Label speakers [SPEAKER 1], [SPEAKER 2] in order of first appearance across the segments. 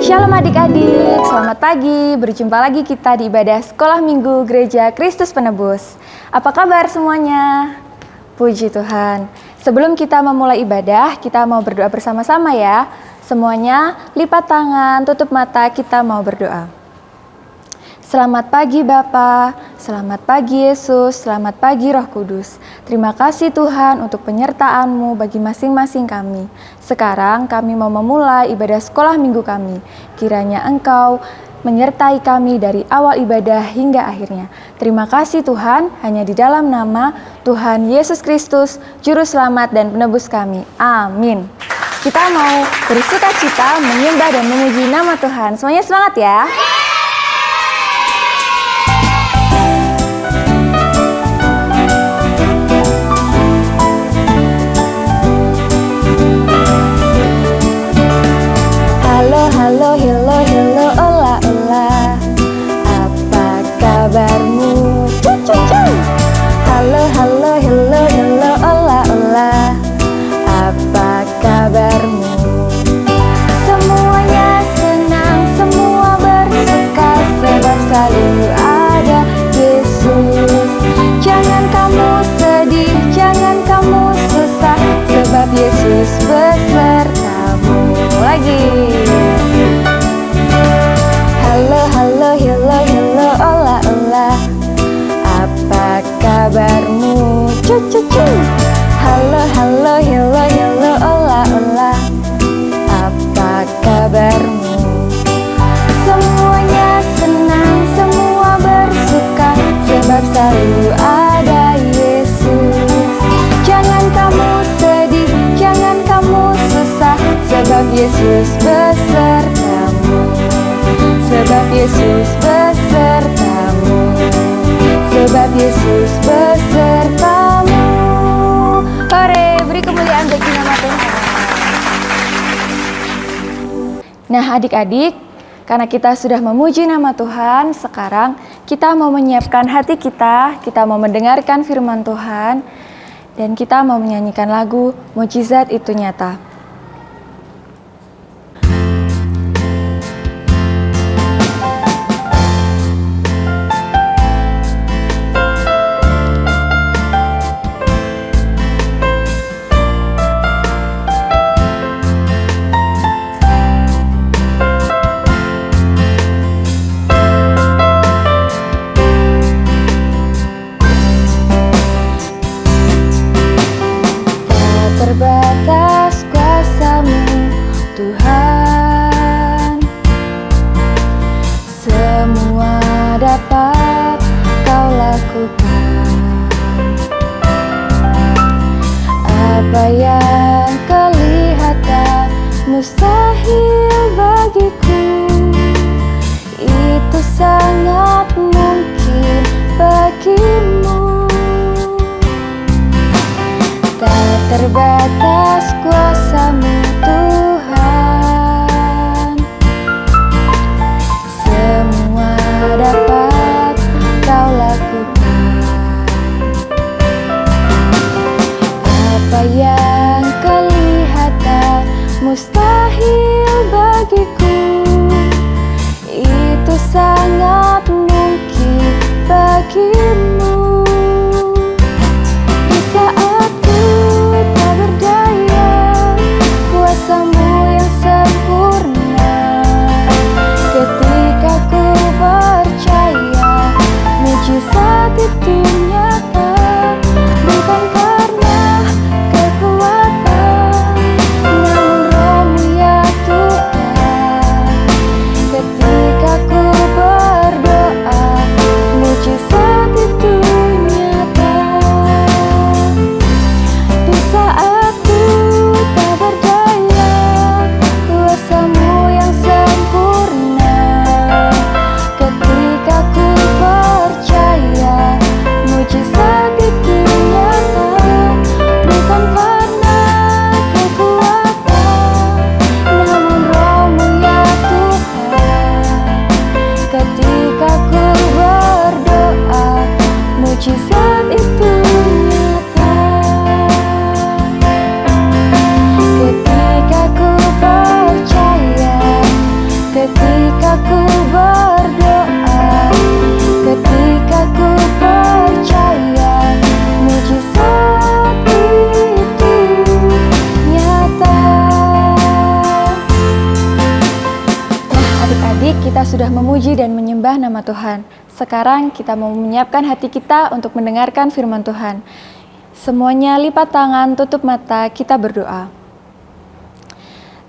[SPEAKER 1] Shalom adik-adik, selamat pagi. Berjumpa lagi kita di ibadah Sekolah Minggu Gereja Kristus Penebus. Apa kabar semuanya? Puji Tuhan. Sebelum kita memulai ibadah, kita mau berdoa bersama-sama ya. Semuanya lipat tangan, tutup mata, kita mau berdoa. Selamat pagi Bapa, selamat pagi Yesus, selamat pagi Roh Kudus. Terima kasih Tuhan untuk penyertaan-Mu bagi masing-masing kami. Sekarang kami mau memulai ibadah sekolah minggu kami. Kiranya Engkau menyertai kami dari awal ibadah hingga akhirnya. Terima kasih Tuhan, hanya di dalam nama Tuhan Yesus Kristus, Juru Selamat dan Penebus kami. Amin. Kita mau bersukacita menyembah dan memuji nama Tuhan. Semuanya semangat ya. Halo, hello, hello, ola, ola. Apa kabarmu? Halo, halo, hello, hello, ola, ola. Apa kabarmu? Semuanya senang, semua bersuka, sebab selalu ada Yesus. Jangan kamu sedih, jangan kamu susah, sebab Yesus besertamu. Lagi. Halo, halo, hello, hello, ola, ola. Apa kabarmu? Halo, halo, hello, hello, ola, ola. Apa kabarmu? Semuanya senang, semua bersuka, sebab selalu ada Yesus. Jangan kamu sedih, jangan kamu susah, sebab Yesus besertamu. Sebab Yesus besertamu, sebab Yesus besertamu. Hore, beri kemuliaan bagi nama Tuhan. Nah adik-adik, karena kita sudah memuji nama Tuhan, sekarang kita mau menyiapkan hati kita mau mendengarkan firman Tuhan, dan kita mau menyanyikan lagu Mukjizat Itu Nyata. Terbatas kuasa-Mu Tuhan, semua dapat Kau lakukan. Apa yang kelihatan mustahil bagiku, itu sangat mungkin bagimu. Tak terbatas kuasa-Mu Tuhan, semua dapat Kau lakukan. Apa yang kelihatan mustahil bagiku, itu sangat mungkin bagimu. Di saat ku tak berdaya, Tadi kita sudah memuji dan menyembah nama Tuhan. Sekarang kita mau menyiapkan hati kita untuk mendengarkan firman Tuhan. Semuanya lipat tangan, tutup mata, kita berdoa.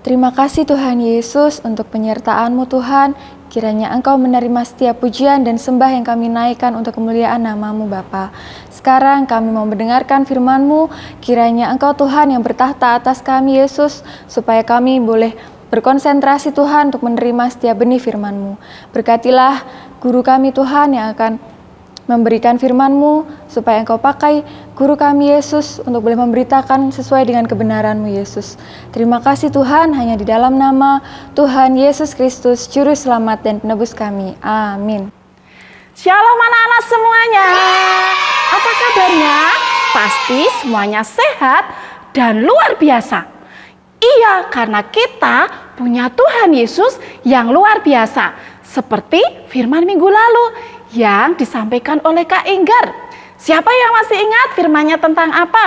[SPEAKER 1] Terima kasih Tuhan Yesus untuk penyertaan-Mu Tuhan. Kiranya Engkau menerima setiap pujian dan sembah yang kami naikkan untuk kemuliaan nama-Mu Bapa. Sekarang kami mau mendengarkan firman-Mu. Kiranya Engkau Tuhan yang bertahta atas kami Yesus, supaya kami boleh berkonsentrasi Tuhan untuk menerima setiap benih firman-Mu. Berkatilah guru kami Tuhan yang akan memberikan firman-Mu, supaya Engkau pakai guru kami Yesus untuk boleh memberitakan sesuai dengan kebenaran-Mu Yesus. Terima kasih Tuhan, hanya di dalam nama Tuhan Yesus Kristus, Juru Selamat dan Penebus kami. Amin.
[SPEAKER 2] Shalom anak-anak semuanya. Apa kabarnya? Pasti semuanya sehat dan luar biasa. Iya, karena kita punya Tuhan Yesus yang luar biasa. Seperti firman minggu lalu yang disampaikan oleh Kak Enggar. Siapa yang masih ingat firmannya tentang apa?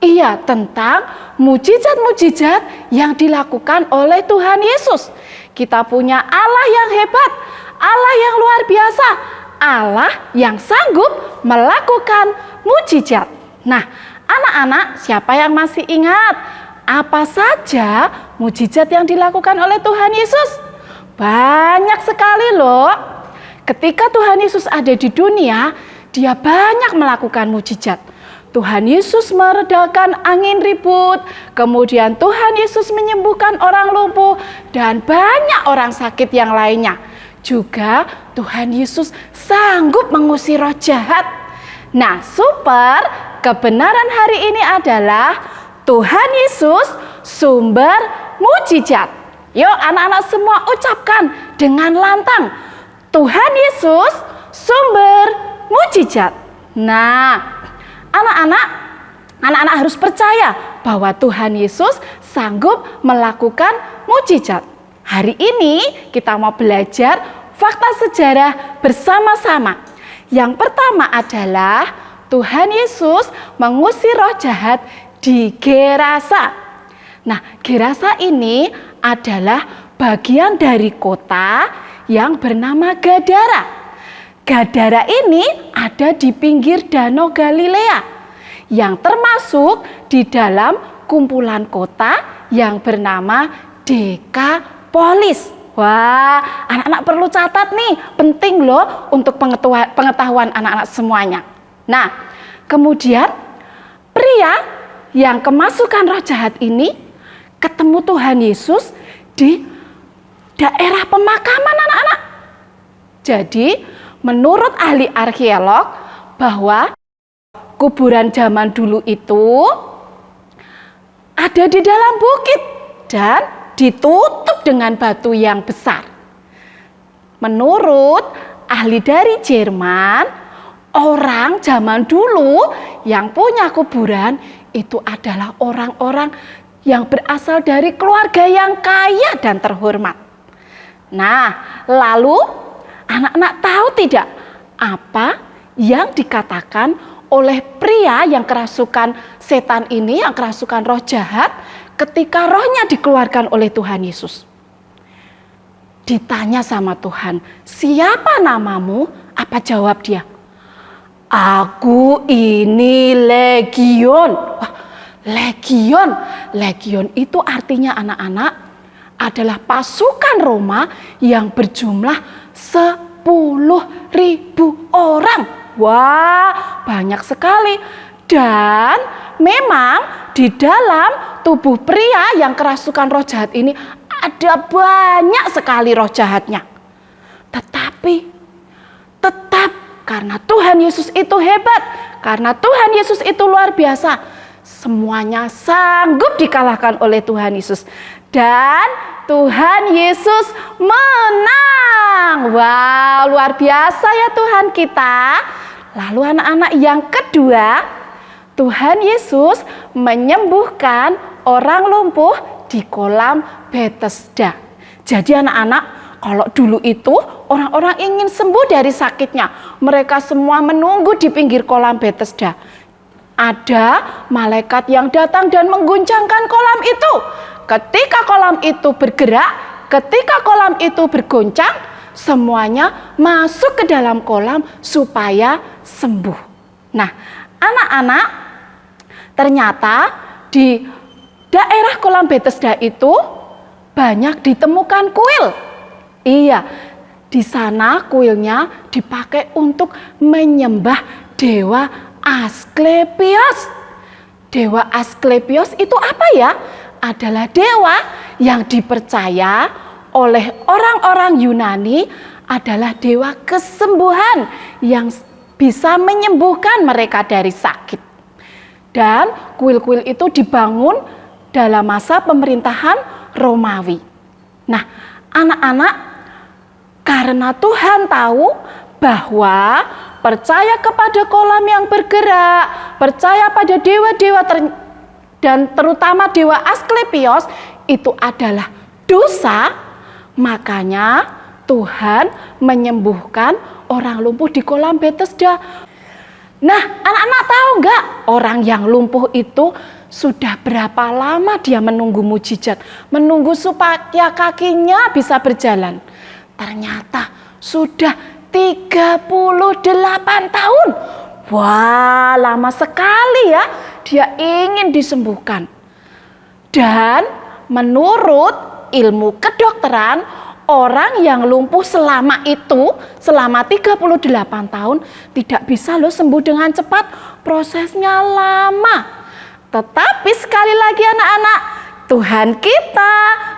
[SPEAKER 2] Iya, tentang mujizat-mujizat yang dilakukan oleh Tuhan Yesus. Kita punya Allah yang hebat, Allah yang luar biasa, Allah yang sanggup melakukan mujizat. Nah, anak-anak, siapa yang masih ingat apa saja mujizat yang dilakukan oleh Tuhan Yesus? Banyak sekali loh. Ketika Tuhan Yesus ada di dunia, Dia banyak melakukan mujizat. Tuhan Yesus meredakan angin ribut, kemudian Tuhan Yesus menyembuhkan orang lumpuh, dan banyak orang sakit yang lainnya. Juga Tuhan Yesus sanggup mengusir roh jahat. Nah, super, kebenaran hari ini adalah Tuhan Yesus sumber mujizat. Yuk anak-anak semua ucapkan dengan lantang, Tuhan Yesus sumber mujizat. Nah, anak-anak harus percaya bahwa Tuhan Yesus sanggup melakukan mujizat. Hari ini kita mau belajar fakta sejarah bersama-sama. Yang pertama adalah Tuhan Yesus mengusir roh jahat di Gerasa. Nah, Gerasa ini adalah bagian dari kota yang bernama Gadara. Gadara ini ada di pinggir Danau Galilea yang termasuk di dalam kumpulan kota yang bernama Dekapolis. Wah, anak-anak perlu catat nih, penting loh untuk pengetahuan anak-anak semuanya. Nah, kemudian pria yang kemasukan roh jahat ini ketemu Tuhan Yesus di daerah pemakaman anak-anak. Jadi menurut ahli arkeolog bahwa kuburan zaman dulu itu ada di dalam bukit dan ditutup dengan batu yang besar. Menurut ahli dari Jerman, orang zaman dulu yang punya kuburan itu adalah orang-orang yang berasal dari keluarga yang kaya dan terhormat. Nah, lalu anak-anak tahu tidak apa yang dikatakan oleh pria yang kerasukan setan ini, yang kerasukan roh jahat, ketika rohnya dikeluarkan oleh Tuhan Yesus? Ditanya sama Tuhan, siapa namamu? Apa jawab dia? Aku ini Legion. Wah, Legion. Legion itu artinya anak-anak adalah pasukan Roma yang berjumlah 10.000 orang. Wah, banyak sekali. Dan memang di dalam tubuh pria yang kerasukan roh jahat ini ada banyak sekali roh jahatnya. Tetapi tetap karena Tuhan Yesus itu hebat, karena Tuhan Yesus itu luar biasa, semuanya sanggup dikalahkan oleh Tuhan Yesus. Dan Tuhan Yesus menang. Wow, luar biasa ya Tuhan kita. Lalu anak-anak, yang kedua, Tuhan Yesus menyembuhkan orang lumpuh di kolam Bethesda. Jadi anak-anak, kalau dulu itu orang-orang ingin sembuh dari sakitnya, mereka semua menunggu di pinggir kolam Bethesda. Ada malaikat yang datang dan mengguncangkan kolam itu. Ketika kolam itu bergerak, ketika kolam itu bergoncang, semuanya masuk ke dalam kolam supaya sembuh. Nah, anak-anak, ternyata di daerah kolam Bethesda itu banyak ditemukan kuil. Iya, di sana kuilnya dipakai untuk menyembah dewa Asklepios. Dewa Asklepios itu apa ya? Adalah dewa yang dipercaya oleh orang-orang Yunani adalah dewa kesembuhan yang bisa menyembuhkan mereka dari sakit. Dan kuil-kuil itu dibangun dalam masa pemerintahan Romawi. Nah, anak-anak, karena Tuhan tahu bahwa percaya kepada kolam yang bergerak, percaya pada dewa-dewa dan terutama dewa Asklepios itu adalah dosa, makanya Tuhan menyembuhkan orang lumpuh di kolam Bethesda. Nah, anak-anak tahu nggak, orang yang lumpuh itu sudah berapa lama dia menunggu mujizat, menunggu supaya kakinya bisa berjalan? Ternyata sudah 38 tahun. Wah, lama sekali ya dia ingin disembuhkan. Dan menurut ilmu kedokteran, orang yang lumpuh selama 38 tahun tidak bisa loh sembuh dengan cepat, prosesnya lama. Tetapi sekali lagi anak-anak, Tuhan kita,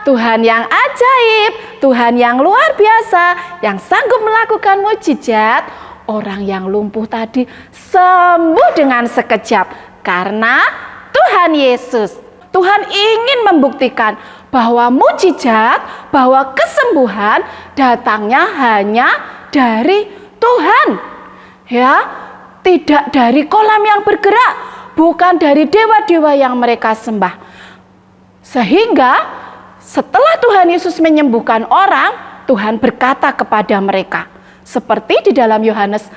[SPEAKER 2] Tuhan yang ajaib, Tuhan yang luar biasa, yang sanggup melakukan mujizat, orang yang lumpuh tadi sembuh dengan sekejap. Karena Tuhan Yesus, Tuhan ingin membuktikan bahwa mujizat, bahwa kesembuhan datangnya hanya dari Tuhan. Ya, tidak dari kolam yang bergerak, bukan dari dewa-dewa yang mereka sembah. Sehingga setelah Tuhan Yesus menyembuhkan orang, Tuhan berkata kepada mereka, seperti di dalam Yohanes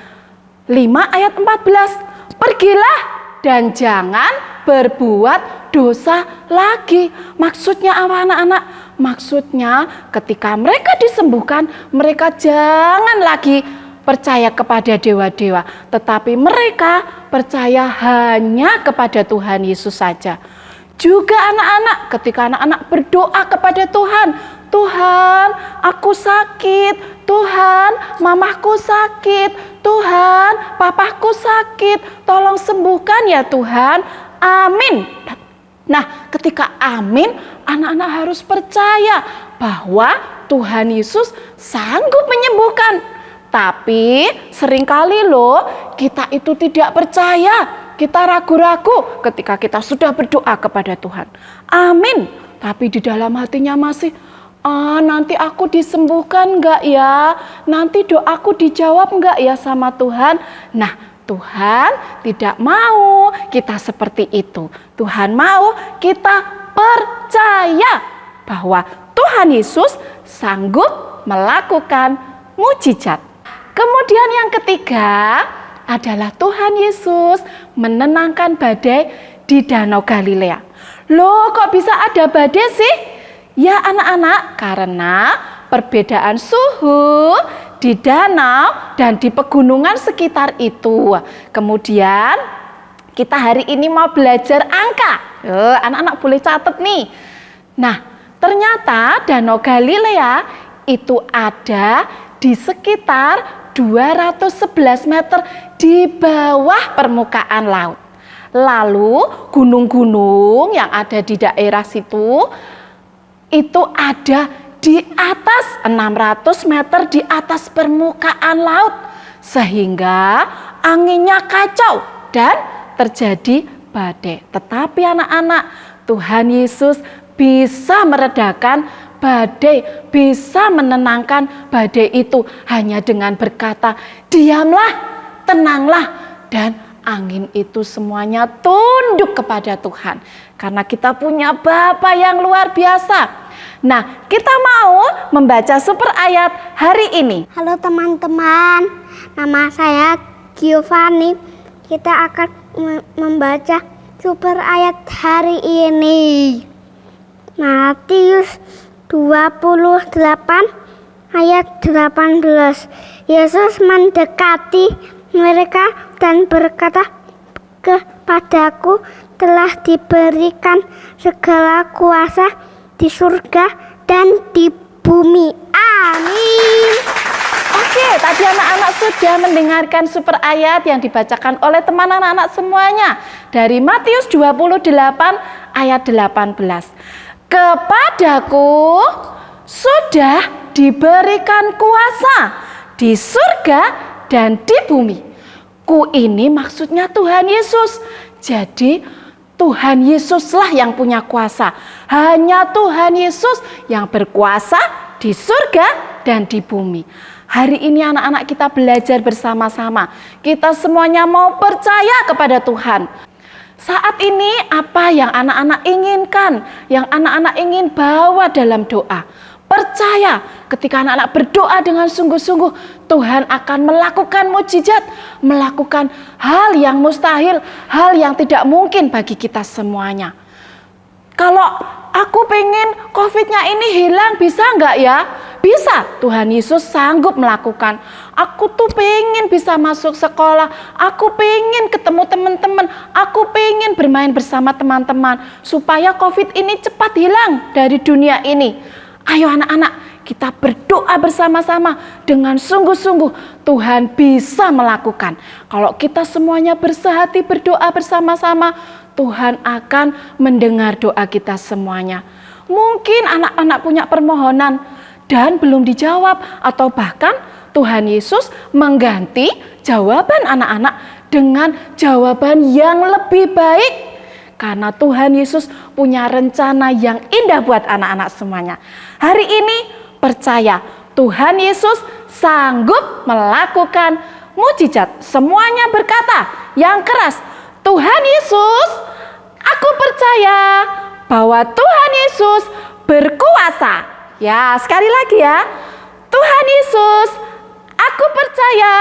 [SPEAKER 2] 5 ayat 14, "Pergilah dan jangan berbuat dosa lagi." Maksudnya apa anak-anak? Maksudnya ketika mereka disembuhkan, mereka jangan lagi percaya kepada dewa-dewa, tetapi mereka percaya hanya kepada Tuhan Yesus saja. Juga anak-anak, ketika anak-anak berdoa kepada Tuhan, "Tuhan, aku sakit. Tuhan, mamaku sakit. Tuhan, papaku sakit. Tolong sembuhkan ya Tuhan. Amin." Nah, ketika amin, anak-anak harus percaya bahwa Tuhan Yesus sanggup menyembuhkan. Tapi seringkali loh kita itu tidak percaya. Kita ragu-ragu ketika kita sudah berdoa kepada Tuhan. Amin. Tapi di dalam hatinya masih, nanti aku disembuhkan enggak ya? Nanti doaku dijawab enggak ya sama Tuhan? Nah, Tuhan tidak mau kita seperti itu. Tuhan mau kita percaya bahwa Tuhan Yesus sanggup melakukan mujizat. Kemudian yang ketiga adalah Tuhan Yesus menenangkan badai di Danau Galilea. Loh, kok bisa ada badai sih? Ya anak-anak, karena perbedaan suhu di danau dan di pegunungan sekitar itu. Kemudian kita hari ini mau belajar angka. Anak-anak boleh catat nih. Nah, ternyata Danau Galilea itu ada di sekitar 211 meter di bawah permukaan laut. Lalu gunung-gunung yang ada di daerah situ itu ada di atas 600 meter di atas permukaan laut. Sehingga anginnya kacau dan terjadi badai. Tetapi anak-anak, Tuhan Yesus bisa meredakan badai, bisa menenangkan badai itu hanya dengan berkata, "Diamlah, tenanglah," dan angin itu semuanya tunduk kepada Tuhan. Karena kita punya Bapa yang luar biasa. Nah, kita mau membaca super ayat hari ini.
[SPEAKER 3] Halo teman-teman, nama saya Giovanni. Kita akan membaca super ayat hari ini. Matius 28 ayat 18. Yesus mendekati mereka dan berkata, "Kepadaku telah diberikan segala kuasa di surga dan di bumi." Amin.
[SPEAKER 2] Oke, tadi anak-anak sudah mendengarkan super ayat yang dibacakan oleh teman anak-anak semuanya dari Matius 28 ayat 18. Kepadaku sudah diberikan kuasa di surga dan di bumi. Ku ini maksudnya Tuhan Yesus. Jadi Tuhan Yesuslah yang punya kuasa. Hanya Tuhan Yesus yang berkuasa di surga dan di bumi. Hari ini anak-anak kita belajar bersama-sama. Kita semuanya mau percaya kepada Tuhan. Saat ini apa yang anak-anak inginkan, yang anak-anak ingin bawa dalam doa? Percaya ketika anak-anak berdoa dengan sungguh-sungguh, Tuhan akan melakukan mukjizat, melakukan hal yang mustahil, hal yang tidak mungkin bagi kita semuanya. Kalau aku pengen COVID-nya ini hilang, bisa nggak ya? Bisa, Tuhan Yesus sanggup melakukan. Aku tuh pengen bisa masuk sekolah, aku pengen ketemu teman-teman, aku pengen bermain bersama teman-teman, supaya COVID ini cepat hilang dari dunia ini. Ayo anak-anak, kita berdoa bersama-sama dengan sungguh-sungguh. Tuhan bisa melakukan. Kalau kita semuanya bersehati berdoa bersama-sama, Tuhan akan mendengar doa kita semuanya. Mungkin anak-anak punya permohonan dan belum dijawab, atau bahkan Tuhan Yesus mengganti jawaban anak-anak dengan jawaban yang lebih baik. Karena Tuhan Yesus punya rencana yang indah buat anak-anak semuanya. Hari ini percaya Tuhan Yesus sanggup melakukan mukjizat. Semuanya berkata yang keras, Tuhan Yesus, aku percaya bahwa Tuhan Yesus berkuasa. Ya, sekali lagi ya. Tuhan Yesus, aku percaya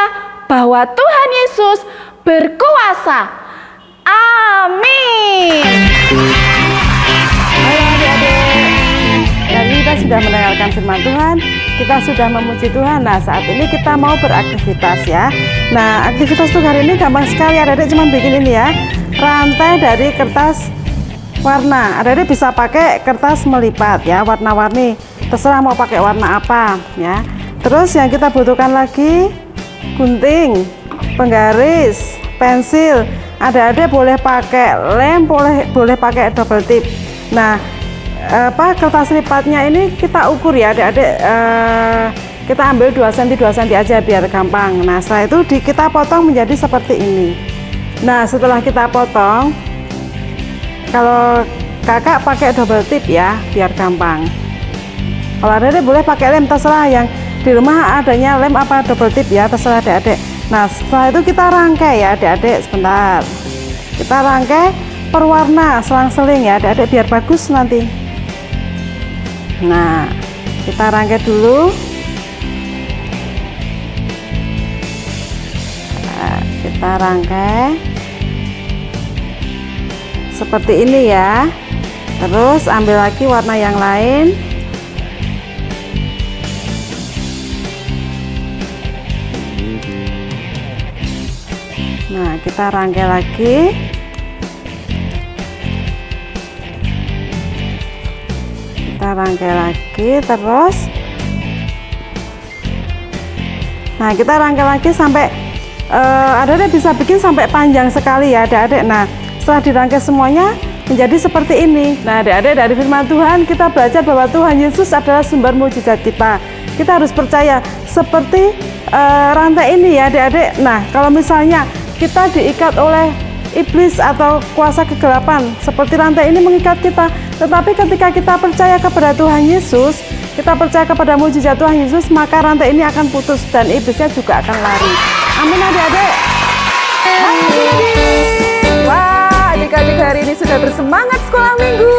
[SPEAKER 2] bahwa Tuhan Yesus berkuasa. Amin.
[SPEAKER 4] Halo adik-adik, tadi kita sudah mendengarkan firman Tuhan, kita sudah memuji Tuhan. Nah, saat ini kita mau beraktivitas ya. Nah, aktivitas untuk hari ini gampang sekali. Adik-adik cuma bikin ini ya, rantai dari kertas warna. Adik-adik bisa pakai kertas melipat ya, warna-warni. Terserah mau pakai warna apa ya. Terus yang kita butuhkan lagi gunting, penggaris, pensil. Adik-adik boleh pakai lem, boleh pakai double tip. Nah, kertas lipatnya ini kita ukur ya adik-adik, kita ambil 2 cm 2 cm aja biar gampang. Nah, setelah itu kita potong menjadi seperti ini. Nah, setelah kita potong, kalau kakak pakai double tip ya biar gampang. Kalau adik-adik boleh pakai lem, terserah. Yang di rumah adanya lem apa double tip ya, terserah adik-adik. Nah, setelah itu kita rangkai ya adik-adik, sebentar. Kita rangkai per warna, selang-seling ya adik-adik biar bagus nanti. Nah, kita rangkai dulu. Nah, kita rangkai seperti ini ya. Terus ambil lagi warna yang lain. Nah, kita rangkai lagi. Kita rangkai lagi terus. Nah, kita rangkai lagi sampai adik-adik bisa bikin sampai panjang sekali ya adik-adik. Nah, setelah dirangkai semuanya menjadi seperti ini. Nah, adik-adik, dari firman Tuhan kita belajar bahwa Tuhan Yesus adalah sumber mukjizat kita. Kita harus percaya seperti rantai ini ya adik-adik. Nah, kalau misalnya kita diikat oleh iblis atau kuasa kegelapan, seperti rantai ini mengikat kita. Tetapi ketika kita percaya kepada Tuhan Yesus, kita percaya kepada mukjizat Tuhan Yesus, maka rantai ini akan putus dan iblisnya juga akan lari. Amin adik-adik.
[SPEAKER 1] Wah, adik-adik hari ini sudah bersemangat sekolah minggu.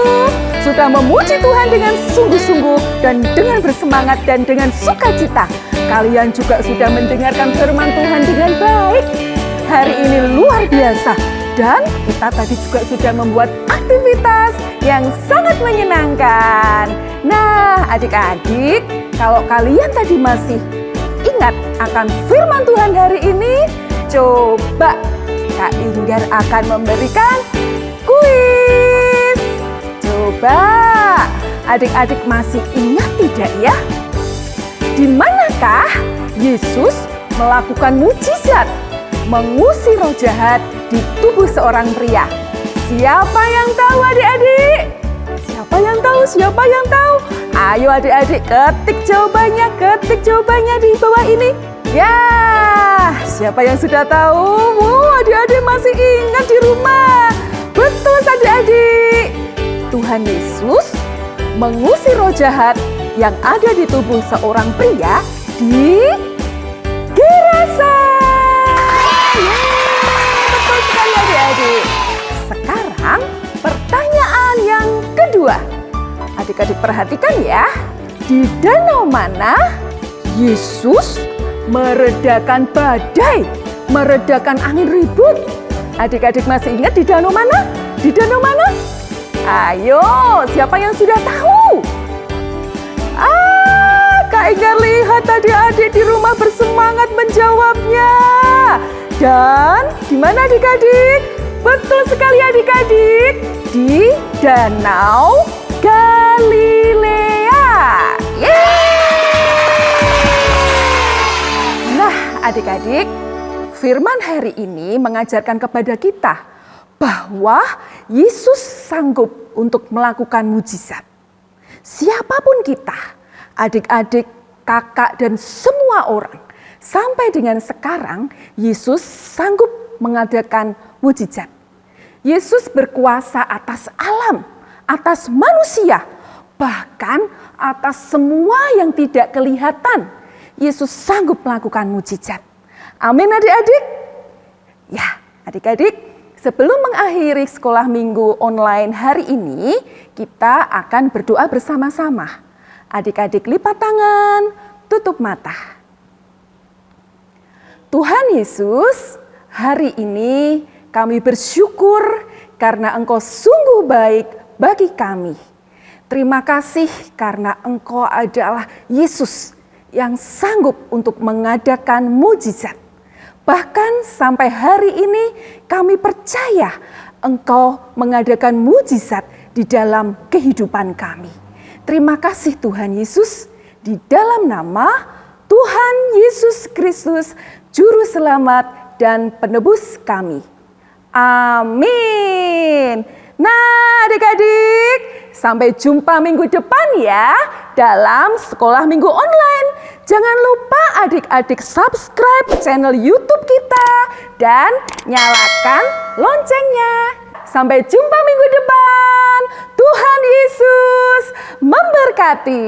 [SPEAKER 1] Sudah memuji Tuhan dengan sungguh-sungguh dan dengan bersemangat dan dengan sukacita. Kalian juga sudah mendengarkan firman Tuhan dengan baik. Hari ini luar biasa. Dan kita tadi juga sudah membuat aktivitas yang sangat menyenangkan.
[SPEAKER 5] Nah, adik-adik, kalau kalian tadi masih ingat akan firman Tuhan hari ini, coba Kak Inggar akan memberikan kuis. Coba adik-adik masih ingat tidak ya? Di manakah Yesus melakukan mujizat, mengusir roh jahat di tubuh seorang pria? Siapa yang tahu adik-adik? Siapa yang tahu? Siapa yang tahu? Ayo adik-adik ketik jawabannya di bawah ini. Ya, siapa yang sudah tahu? Adik-adik masih ingat di rumah. Betul adik-adik. Tuhan Yesus mengusir roh jahat yang ada di tubuh seorang pria di Gerasa. Betul sekali adik-adik. Sekarang pertanyaan yang kedua. Adik-adik perhatikan ya. Di danau mana Yesus meredakan badai, meredakan angin ribut? Adik-adik masih ingat di danau mana? Di danau mana? Ayo, siapa yang sudah tahu? Kak Inggar lihat adik-adik di rumah bersemangat menjawabnya. Dan di mana adik-adik? Betul sekali adik-adik, di Danau Galilea. Nah adik-adik, firman hari ini mengajarkan kepada kita bahwa Yesus sanggup untuk melakukan mujizat. Siapapun kita, adik-adik, kakak, dan semua orang, sampai dengan sekarang Yesus sanggup mengadakan mujizat. Yesus berkuasa atas alam, atas manusia, bahkan atas semua yang tidak kelihatan. Yesus sanggup melakukan mujizat. Amin adik-adik. Ya adik-adik, sebelum mengakhiri sekolah minggu online hari ini, kita akan berdoa bersama-sama. Adik-adik lipat tangan, tutup mata. Tuhan Yesus, hari ini kami bersyukur karena Engkau sungguh baik bagi kami. Terima kasih karena Engkau adalah Yesus yang sanggup untuk mengadakan mujizat. Bahkan sampai hari ini kami percaya Engkau mengadakan mujizat di dalam kehidupan kami. Terima kasih Tuhan Yesus, di dalam nama Tuhan Yesus Kristus, Juru Selamat dan Penebus kami. Amin. Nah adik-adik, sampai jumpa minggu depan ya dalam sekolah minggu online. Jangan lupa adik-adik subscribe channel YouTube kita dan nyalakan loncengnya. Sampai jumpa minggu depan. Tuhan Yesus memberkati.